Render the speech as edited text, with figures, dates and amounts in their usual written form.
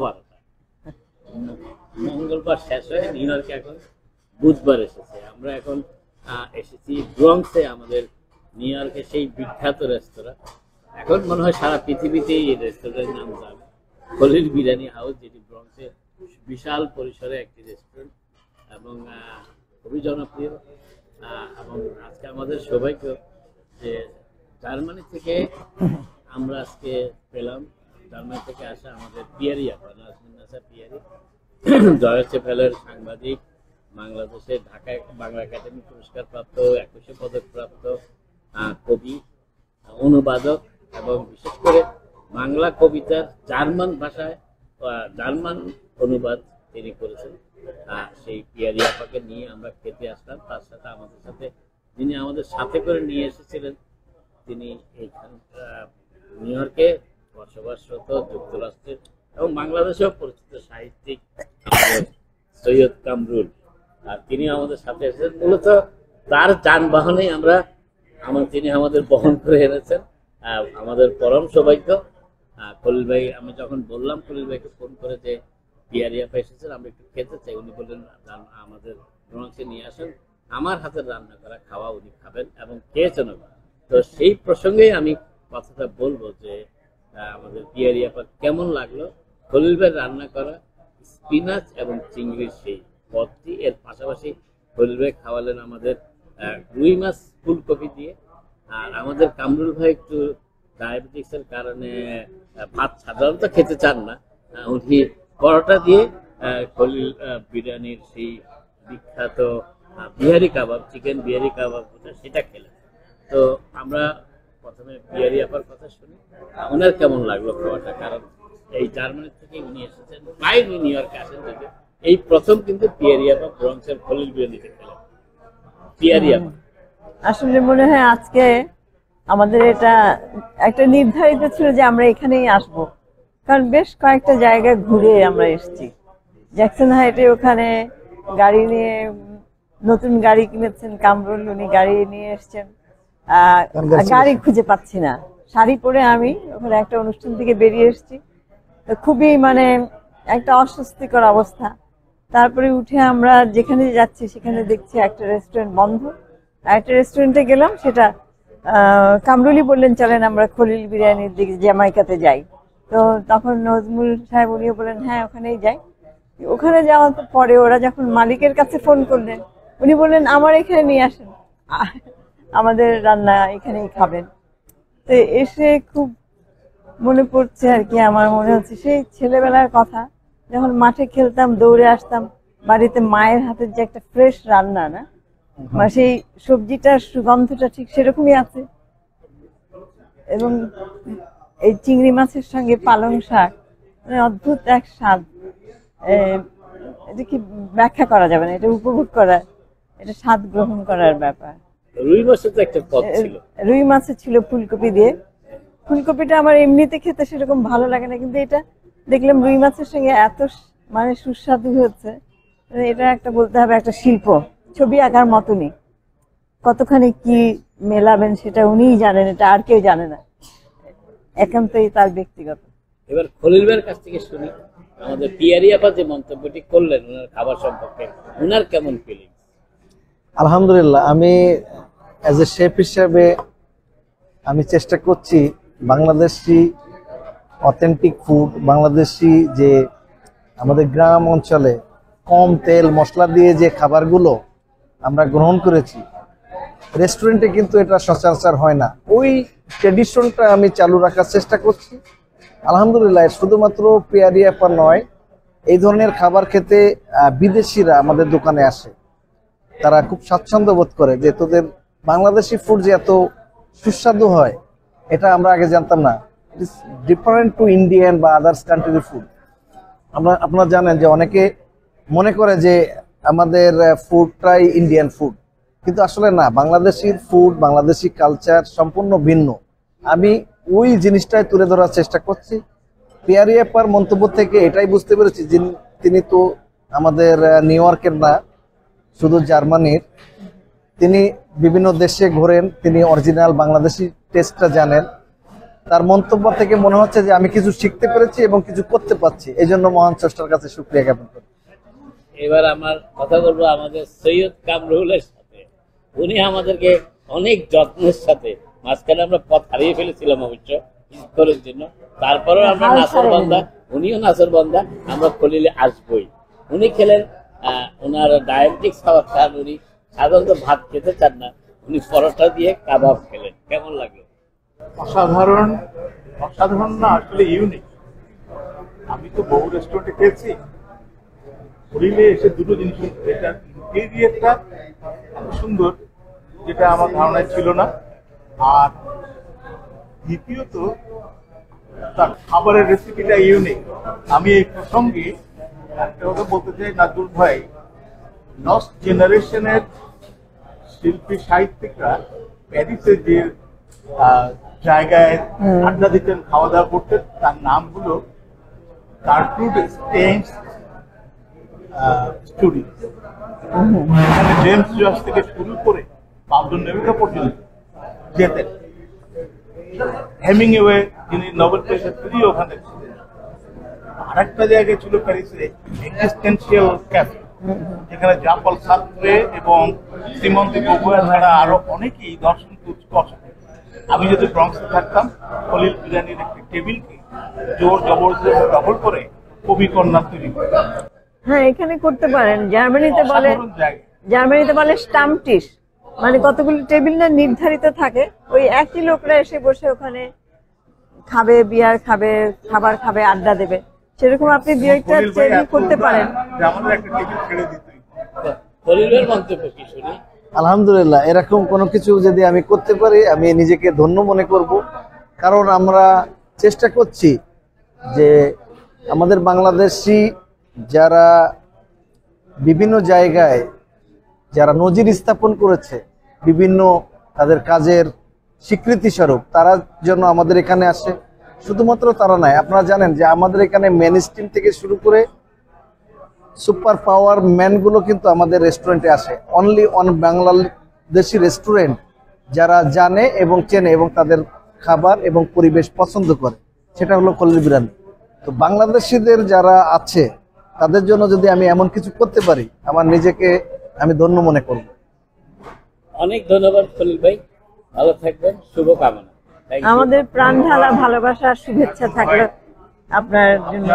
12টা, মঙ্গলবার শেষ হয়ে নিউ ইয়র্কে এখন বুধবার এসেছে। আমরা এখন এসেছি ব্রঙ্কসে, আমাদের নিউ ইয়র্কে সেই বিখ্যাত রেস্তোরাঁ। এখন মনে হয় সারা পৃথিবীতেই এই রেস্তোরাঁর নাম জানে, খলিল বিরিয়ানি হাউস, যেটি ব্রঙ্কসে বিশাল পরিসরে একটি রেস্টুরেন্ট এবং খুবই জনপ্রিয়। এবং আজকে আমাদের সবাইকে যে জার্মানি থেকে আমরা আজকে পেলাম, জার্মানি থেকে আসা আমাদের পিয়ারি আপা, নাজমিন নাসা পিয়ারি, ডয়েচে ভেলের সাংবাদিক, বাংলাদেশে ঢাকায় বাংলা একাডেমি পুরস্কার প্রাপ্ত, 21 পদক প্রাপ্ত কবি, অনুবাদক এবং বিশেষ করে বাংলা কবিতার জার্মান ভাষায় জার্মান অনুবাদ তিনি করেছেন। সেই পিয়ারি আপাকে নিয়ে আমরা খেতে আসলাম। তার সাথে যিনি আমাদের সাথে করে নিয়ে এসেছিলেন, তিনি এইখান নিউ ইয়র্কে বসবাসরত যুক্তরাষ্ট্রের এবং বাংলাদেশেও পরিচিত সাহিত্যিক সৈয়দ কামরুল, আর তিনি আমাদের সাথে এসেছেন। মূলত তার যানবাহনেই তিনি আমাদের বহন করে এনেছেন। আমাদের পরম সৌভাগ্য খলিল ভাই, আমি যখন বললাম খলিল ভাইকে ফোন করে যে পিয়ারি আপা এসেছেন, আমরা একটু খেতে চাই, উনি বললেন আমাদের ব্রঙ্কসে নিয়ে আসেন, আমার হাতের রান্না করা খাওয়া উনি খাবেন এবং খেয়েছেন। তো সেই প্রসঙ্গেই আমি কথাটা বলবো যে আমাদের পিয়ারি আপা কেমন লাগলো খলিল ভাই রান্না করা স্পিনাচ এবং চিংড়ির সেই পদটি। এর পাশাপাশি খলিল ভাই খাওয়ালেন আমাদের রুই মাছ ফুলকপি দিয়ে। আর আমাদের কামরুল ভাই একটু ডায়াবেটিক্সের কারণে ভাত সাধারণত খেতে চান না, উনি পরোটা দিয়ে খলিল বিরিয়ানির সেই বিখ্যাত বিহারি কাবাব, চিকেন বিহারি কাবাব, সেটা খেলেন। তো আমরা প্রথমে বিহারি আপার কথা শুনি, ওনার কেমন লাগলো খাওয়াটা, কারণ এই জার্মানি থেকে উনি এসেছেন, প্রায় উনি নিউ ইয়র্কে আসেন, যদি এই প্রথম কিন্তু বিহারি আপা ব্রঙ্কসের খলিল বিরিয়ানিতে খেলেন। বিহারি আপা আসলে মনে হয় আজকে আমাদের এটা একটা নির্ধারিত ছিল যে আমরা এখানেই আসব, কারণ বেশ কয়েকটা জায়গায় ঘুরে আমরা এসেছি। জ্যাকসন হাইটে ওখানে গাড়ি নিয়ে, নতুন গাড়ি কিনেছেন কামরুল, উনি গাড়ি নিয়ে এসছেন, গাড়ি খুঁজে পাচ্ছি না। শাড়ি পরে আমি ওখানে একটা অনুষ্ঠান থেকে বেরিয়ে এসেছি, তো খুবই মানে একটা অস্বস্তিকর অবস্থা। তারপরে উঠে আমরা যেখানে যাচ্ছি সেখানে দেখছি একটা রেস্টুরেন্ট বন্ধ। একটা রেস্টুরেন্টে গেলাম, সেটা কামরুলি বললেন চলেন আমরা খলিল বিরিয়ানির দিকে জ্যামাইকাতে যাই। তো তখন নজমুল সাহেব উনিও বললেন হ্যাঁ ওখানেই যাই। ওখানে যাওয়ার পরে ওরা যখন মালিকের কাছে ফোন করলেন, উনি বললেন আমার এখানে নিয়ে আসেন, আমাদের রান্না এখানেই খাবেন। তো এসে খুব মনে পড়ছে আর কি, আমার মনে হচ্ছে সেই ছেলেবেলার কথা, যখন মাঠে খেলতাম, দৌড়ে আসতাম, বাড়িতে মায়ের হাতের যে একটা ফ্রেশ রান্না না, সেই সবজিটার সুগন্ধটা ঠিক সেরকমই আছে। এবং এই চিংড়ি মাছের সঙ্গে পালং শাক, মানে অদ্ভুত এক স্বাদ, এটা কি ব্যাখ্যা করা যাবে না, এটা উপভোগ করা, এটা স্বাদ গ্রহণ করার ব্যাপার। রুই মাছের তো একটা পদ ছিল, রুই মাছের ছিল ফুলকপি দিয়ে। ফুলকপিটা আমার এমনিতে খেতে সেরকম ভালো লাগে না, কিন্তু এটা দেখলাম রুই মাছের সঙ্গে এত মানে সুস্বাদু হচ্ছে, এটা একটা বলতে হবে একটা শিল্প, ছবি আঁকার মতনই। কতখানি কি মেলাবেন সেটা উনিই জানেন, এটা আর কেউ জানে না, একান্তই তার ব্যক্তিগত। এবার খলিল ভাইয়ের কাছ থেকে শুনি আমাদের পিয়ারি আপা যে মন্তব্যটি করলেন ওনার খাবার সম্পর্কে, ওনার কেমন ফিলিং? আলহামদুলিল্লাহ, আমি অ্যাজ এ শেফ হিসেবে আমি চেষ্টা করছি বাংলাদেশি অথেন্টিক ফুড, বাংলাদেশি যে আমাদের গ্রাম অঞ্চলে কম তেল মশলা দিয়ে যে খাবারগুলো আমরা গ্রহণ করেছি, রেস্টুরেন্টে কিন্তু এটা সচরাচর হয় না। ওই ট্রেডিশনটা আমি চালু রাখার চেষ্টা করছি। আলহামদুলিল্লাহ, শুধুমাত্র পিয়ারি আপা নয়, এই ধরনের খাবার খেতে বিদেশিরা আমাদের দোকানে আসে, তারা খুব স্বাচ্ছন্দ্য বোধ করে যে তোদের বাংলাদেশি ফুড যে এত সুস্বাদু হয়, এটা আমরা আগে জানতাম না। It is different to Indian বা আদার্স কান্ট্রির ফুড। আপনারা জানেন যে অনেকে মনে করে যে আমাদের ফুডটাই ইন্ডিয়ান ফুড, কিন্তু আসলে না, বাংলাদেশির ফুড, বাংলাদেশি কালচার সম্পূর্ণ ভিন্ন। আমি ওই জিনিসটাই তুলে ধরার চেষ্টা করছি। পিয়ারি আপার মন্তব্য থেকে এটাই বুঝতে পেরেছি যে তিনি তো আমাদের নিউ ইয়র্কের না, শুধু জার্মানির। তিনি বিভিন্ন দেশে ঘোরেন, তিনি অরিজিনাল বাংলাদেশি টেস্টটা জানেন। তার মন্তব্য থেকে মনে হচ্ছে যে আমি কিছু শিখতে পেরেছি এবং কিছু করতে পারছি, এই জন্য মহান স্রষ্টার কাছে শুকরিয়া জ্ঞাপন করি। এবার আমার কথা বলবো আমাদের সৈয়দ কামরুলের সাথে। উনি আমাদেরকে অনেক যত্নের সাথে, মাঝখানে আমরা পথ হারিয়ে ফেলেছিলাম অবশ্য কিছুক্ষণের জন্য, তারপরেও আমরা নাসর বান্দা, উনিও নাসর বান্দা, আমরা খলিলে আসবই। উনি খেলেন, ওনার ডায়াবেটিক্স খাবার খান, উনি সাধারণত ভাত খেতে চান না, উনি পরোটা দিয়ে কাবাব খেলেন। কেমন লাগলো? অসাধারণ, অসাধারণ না আসলে ইউনিক। আমি তো বহু রেস্টুরেন্টে খেয়েছি, খলিলে এসে দুটো জিনিস, এটা ইন্টেরিয়রটা এত সুন্দর যেটা আমার ধারণায় ছিল না, আর দ্বিতীয়ত তার খাবারের রেসিপিটা ইউনিক। আমি এই প্রসঙ্গে একটা কথা বলতে চাই, নাজমুল ভাই, লস্ট জেনারেশনের শিল্পী সাহিত্যিকরা প্যারিসে যে জায়গায় আড্ডা দিতেন, খাওয়া দাওয়া করতেন, তার নামগুলো কার্টুড স্টেইনস স্টুডিও। এখানে জেমস জস থেকে শুরু করে পাবলো নেরুদা পর্যন্ত যেতেন। হেমিংওয়ে, যিনি নোবেল প্রাইজের তিনি ওখানে ছিলেন। আরেকটা জায়গায় ছিল প্যারিসে এক্সিস্টেন্সিয়াল ক্যাফে, যেখানে জাপল সাত্রে এবং সিমন দি বুভুয়ার ছাড়া আরো অনেকেই দর্শন করছেন। আমি যদি ব্রঙ্কসে থাকতাম, খলিল বিরিয়ানির একটি টেবিলকে জোর জবরদস্তি দখল করে কবি কন্যা তৈরি করে। হ্যাঁ, এখানে করতে পারেন। জার্মানিতে বলে, অসাধারণ জায়গা। জার্মানিতে বলে স্টামটিশ, মানে কতগুলো টেবিল না নির্ধারিত থাকে, ওই একই লোকরা এসে বসে ওখানে খাবে, বিয়ার খাবে, খাবার খাবে, আড্ডা দেবে। সেরকম আপনি দু একটা খলিল ভাই টেবিল এত করতে পারেন। যে আমাদের একটা টেবিল ছেড়ে দিতই। খলিলের মন্তব্য কি শুনি? আলহামদুলিল্লাহ, এরকম কোনো কিছু যদি আমি করতে পারি আমি নিজেকে ধন্য মনে করব, কারণ আমরা চেষ্টা করছি যে আমাদের বাংলাদেশি যারা বিভিন্ন জায়গায় যারা নজির স্থাপন করেছে, বিভিন্ন তাদের কাজের স্বীকৃতি স্বরূপ, তারা যেন আমাদের এখানে আসে। শুধুমাত্র তারা নয়, আপনারা জানেন যে আমাদের এখানে মেন স্ট্রিম থেকে শুরু করে সুপার পাওয়ার ম্যানগুলো কিন্তু আমাদের রেস্টুরেন্টে আসে। অনলি অন বাংলাদেশি রেস্টুরেন্ট যারা জানে এবং চেনে এবং তাদের খাবার এবং পরিবেশ পছন্দ করে, সেটা হলো খলিল বিরিয়ানি। তো বাংলাদেশিদের যারা আছে তাদের জন্য যদি আমি এমন কিছু করতে পারি, আমার নিজেকে আমি ধন্য মনে করব। অনেক ধন্যবাদ খলিল ভাই, ভালো থাকবেন, শুভকামনা। Thank you. আমাদের প্রাণ ঢালা ভালোবাসা, শুভেচ্ছা থাকলো আপনার জন্য।